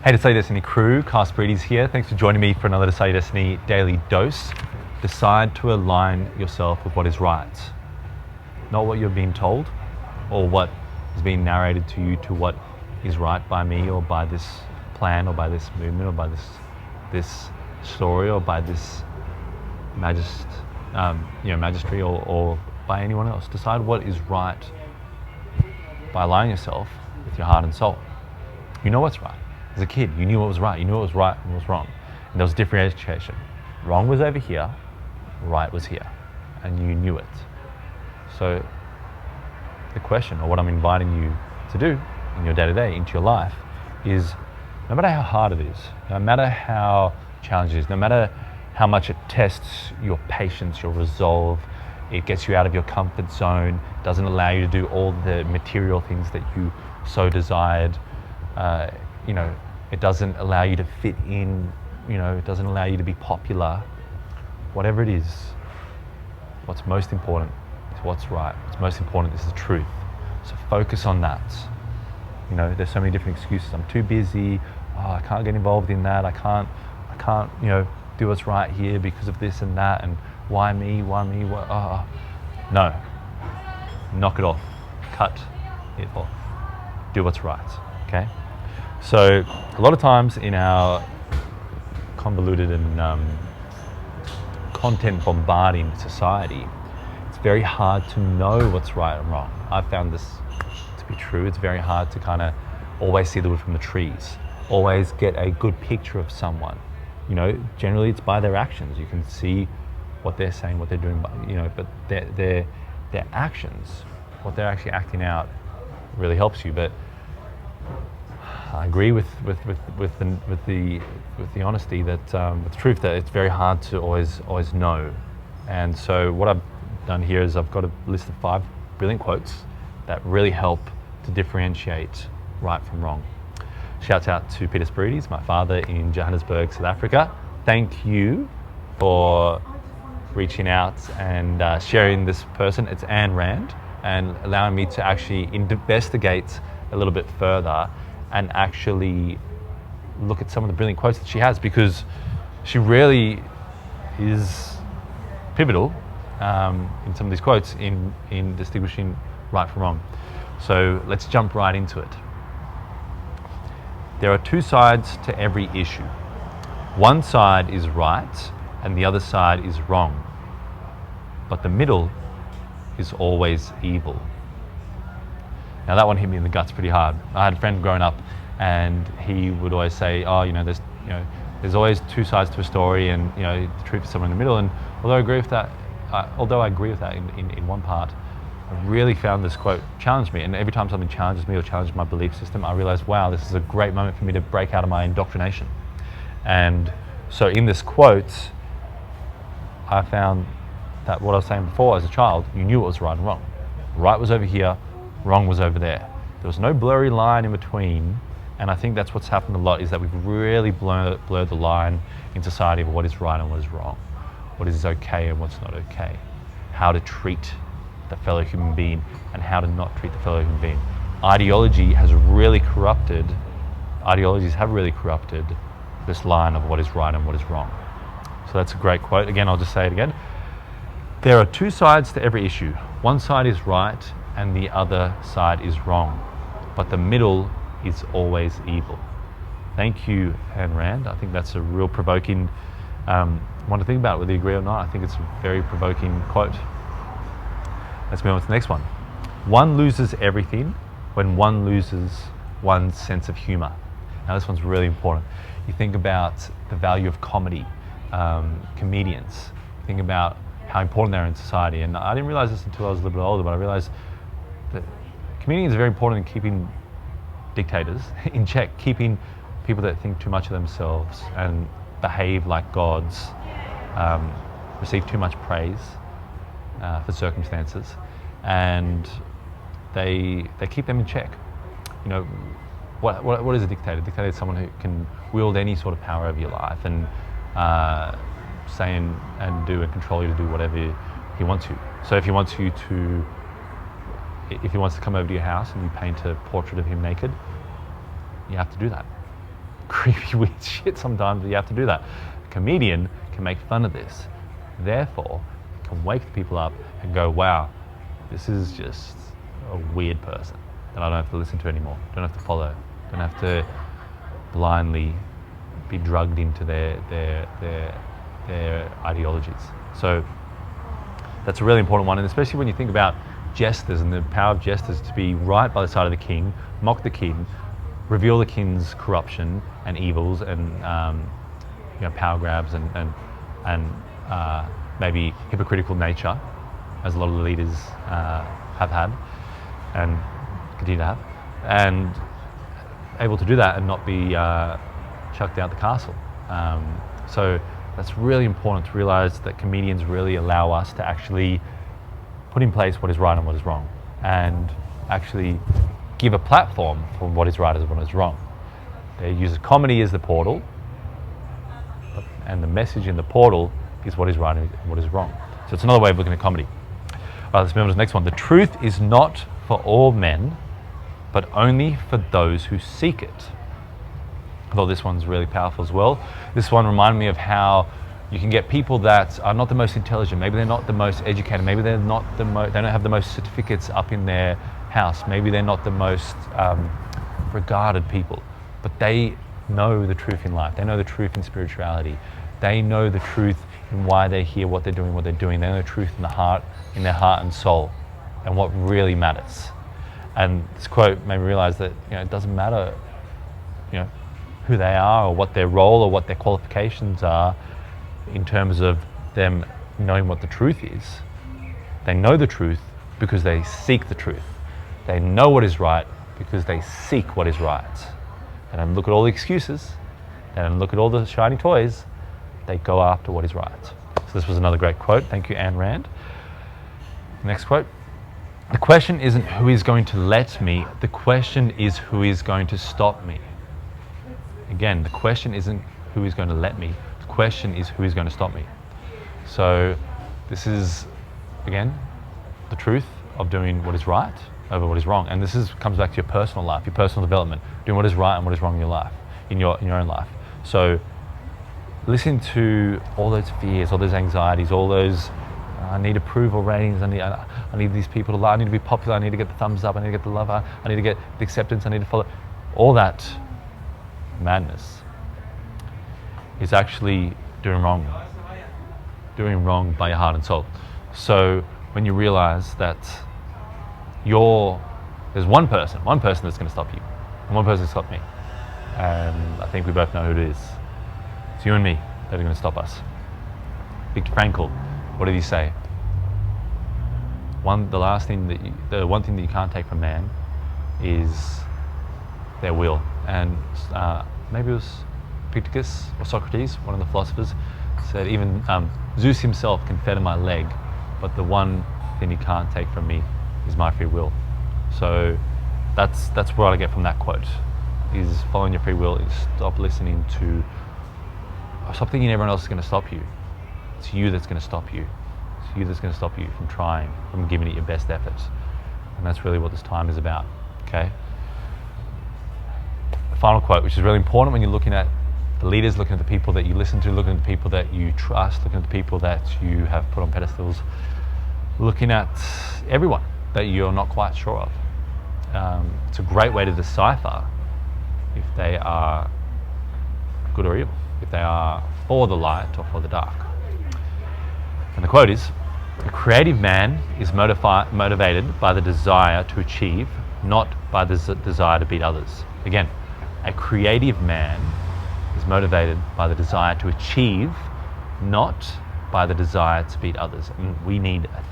Hey, Decide Destiny crew, Casperides here. Thanks for joining me for another Decide Destiny daily dose. Decide to align yourself with what is right. Not what you're being told or what is being narrated to you to what is right by me or by this plan or by this movement or by this story or by this magistry or by anyone else. Decide what is right by aligning yourself with your heart and soul. You know what's right. As a kid, you knew what was right. You knew what was right and what was wrong. And there was differentiation. Wrong was over here, right was here. And you knew it. So the question, or what I'm inviting you to do in your day-to-day, into your life, is no matter how hard it is, no matter how challenging it is, no matter how much it tests your patience, your resolve, it gets you out of your comfort zone, doesn't allow you to do all the material things that you so desired, it doesn't allow you to fit in, it doesn't allow you to be popular. Whatever it is, what's most important is what's right. What's most important is the truth. So focus on that. There's so many different excuses. I'm too busy. I can't get involved in that. I can't, do what's right here because of this and that. And why me? No. Knock it off. Cut it off. Do what's right. Okay? So a lot of times in our convoluted and content bombarding society, it's very hard to know what's right and wrong. I've found this to be true. It's very hard to kind of always see the wood from the trees, always get a good picture of someone. Generally it's by their actions. You can see what they're saying, what they're doing, but their actions, what they're actually acting out, really helps you. But I agree with the honesty that with the truth that it's very hard to always know. And so what I've done here is I've got a list of 5 brilliant quotes that really help to differentiate right from wrong. Shouts out to Peter Spirides, my father in Johannesburg, South Africa. Thank you for reaching out and sharing this person. It's Ayn Rand, and allowing me to actually investigate a little bit further and actually look at some of the brilliant quotes that she has, because she really is pivotal in some of these quotes in distinguishing right from wrong. So let's jump right into it. There are 2 sides to every issue. One side is right and the other side is wrong, but the middle is always evil. Now that one hit me in the guts pretty hard. I had a friend growing up and he would always say, there's always 2 sides to a story, and the truth is somewhere in the middle. And although I agree with that in one part, I really found this quote challenged me. And every time something challenges me or challenges my belief system, I realize, wow, this is a great moment for me to break out of my indoctrination. And so in this quote, I found that what I was saying before, as a child, you knew what was right and wrong. Right was over here, wrong was over there. There was no blurry line in between. And I think that's what's happened a lot, is that we've really blurred the line in society of what is right and what is wrong, what is okay and what's not okay, how to treat the fellow human being and how to not treat the fellow human being. Ideologies have really corrupted this line of what is right and what is wrong. So that's a great quote. Again, I'll just say it again. There are 2 sides to every issue. One side is right and the other side is wrong, but the middle is always evil. Thank you, Ayn Rand. I think that's a real provoking one to think about, whether you agree or not. I think it's a very provoking quote. Let's move on to the next one. One loses everything when one loses one's sense of humor. Now this one's really important. You think about the value of comedy, comedians. Think about how important they are in society. And I didn't realize this until I was a little bit older, but I realized that comedians are very important in keeping dictators in check, keeping people that think too much of themselves and behave like gods, receive too much praise for circumstances, and they keep them in check. What is a dictator? A dictator is someone who can wield any sort of power over your life and say and do and control you to do whatever he wants you. So if he wants to come over to your house and you paint a portrait of him naked, you have to do that. creepy, weird shit sometimes that you have to do that. A comedian can make fun of this. Therefore, it can wake people up and go, wow, this is just a weird person that I don't have to listen to anymore, don't have to follow, don't have to blindly be drugged into their ideologies. So that's a really important one, and especially when you think about jesters and the power of jesters to be right by the side of the king, mock the king, reveal the king's corruption and evils and power grabs and maybe hypocritical nature, as a lot of the leaders have had and continue to have, and able to do that and not be chucked out the castle. So that's really important to realize that comedians really allow us to actually put in place what is right and what is wrong, and actually give a platform for what is right and what is wrong. They use comedy as the portal, and the message in the portal is what is right and what is wrong. So it's another way of looking at comedy. All right, let's move on to the next one. The truth is not for all men, but only for those who seek it. I thought this one's really powerful as well. This one reminded me of how you can get people that are not the most intelligent, maybe they're not the most educated, maybe they're not they don't have the most certificates up in their house, maybe they're not the most regarded people, but they know the truth in life, they know the truth in spirituality, they know the truth in why they're here, what they're doing, they know the truth in their heart and soul, and what really matters. And this quote made me realize that it doesn't matter who they are or what their role or what their qualifications are in terms of them knowing what the truth is. They know the truth because they seek the truth. They know what is right because they seek what is right. They don't look at all the excuses, they don't look at all the shiny toys, they go after what is right. So this was another great quote. Thank you, Ayn Rand. Next quote. The question isn't who is going to let me, the question is who is going to stop me. Again, the question isn't who is going to let me, the question is who is going to stop me. So this is, again, the truth of doing what is right over what is wrong. And this comes back to your personal life, your personal development, doing what is right and what is wrong in your life, in your own life. So listen to all those fears, all those anxieties, all those I need approval ratings, I need these people to like, I need to be popular, I need to get the thumbs up, I need to get the love, I need to get the acceptance, I need to follow. All that madness is actually doing wrong by your heart and soul. So when you realize that there's one person that's going to stop you, and one person that's stopped me, and I think we both know who it is. It's you and me that are going to stop us. Viktor Frankl, what did he say? The one thing that you can't take from man is their will. And maybe it was Epictetus or Socrates, one of the philosophers, said even Zeus himself can fetter my leg, but the one thing he can't take from me is my free will. So that's what I get from that quote, is following your free will, is stop thinking everyone else is going to stop you. It's you that's going to stop you. It's you that's going to stop you from trying, from giving it your best effort. And that's really what this time is about, okay? The final quote, which is really important when you're looking at the leaders, looking at the people that you listen to, looking at the people that you trust, looking at the people that you have put on pedestals, looking at everyone that you're not quite sure of. It's a great way to decipher if they are good or evil, if they are for the light or for the dark. And the quote is, a creative man is motivated by the desire to achieve, not by the desire to beat others. Again, a creative man is motivated by the desire to achieve, not by the desire to beat others. And we need a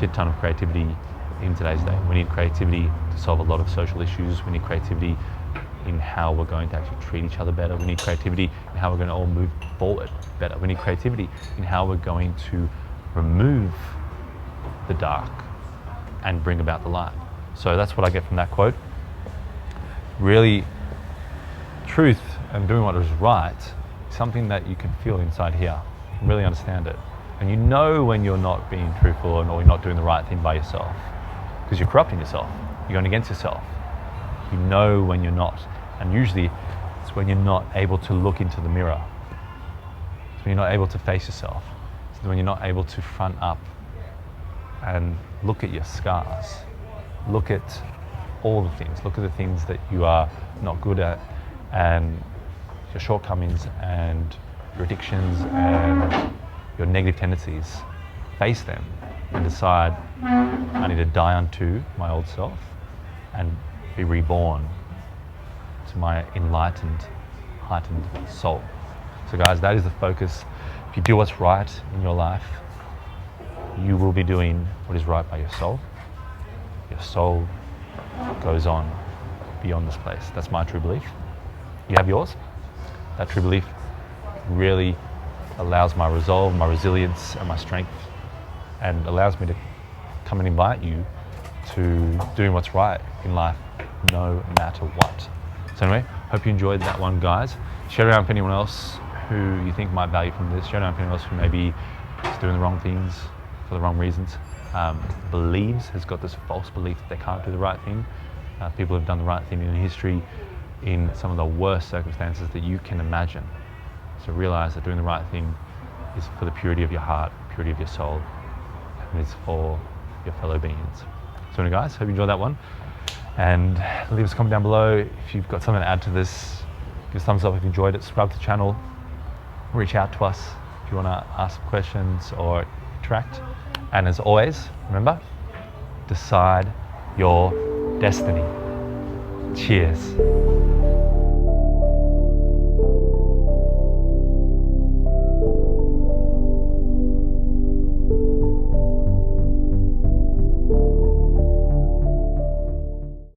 shit ton of creativity in today's day. We need creativity to solve a lot of social issues. We need creativity in how we're going to actually treat each other better. We need creativity in how we're going to all move forward better. We need creativity in how we're going to remove the dark and bring about the light. So that's what I get from that quote. Really, truth and doing what is right is something that you can feel inside here and really understand it. And you know when you're not being truthful or you're not doing the right thing by yourself, because you're corrupting yourself, you're going against yourself. You know when you're not. And usually it's when you're not able to look into the mirror. It's when you're not able to face yourself. It's when you're not able to front up and look at your scars. Look at all the things. Look at the things that you are not good at, and your shortcomings and your addictions and your negative tendencies. Face them and decide, I need to die unto my old self and be reborn to my enlightened, heightened soul. So guys, that is the focus. If you do what's right in your life, you will be doing what is right by your soul. Your soul goes on beyond this place. That's my true belief. You have yours. That true belief really allows my resolve, my resilience, and my strength, and allows me to come and invite you to doing what's right in life, no matter what. So anyway, hope you enjoyed that one, guys. Share it around for anyone else who you think might value from this. Share it around for anyone else who maybe is doing the wrong things for the wrong reasons. Has got this false belief that they can't do the right thing. People have done the right thing in history in some of the worst circumstances that you can imagine. So realize that doing the right thing is for the purity of your heart, purity of your soul, and it's for your fellow beings. So anyway, guys, hope you enjoyed that one. And leave us a comment down below if you've got something to add to this. Give us a thumbs up if you enjoyed it. Subscribe to the channel. Reach out to us if you want to ask questions or interact. And as always, remember, decide your destiny. Cheers.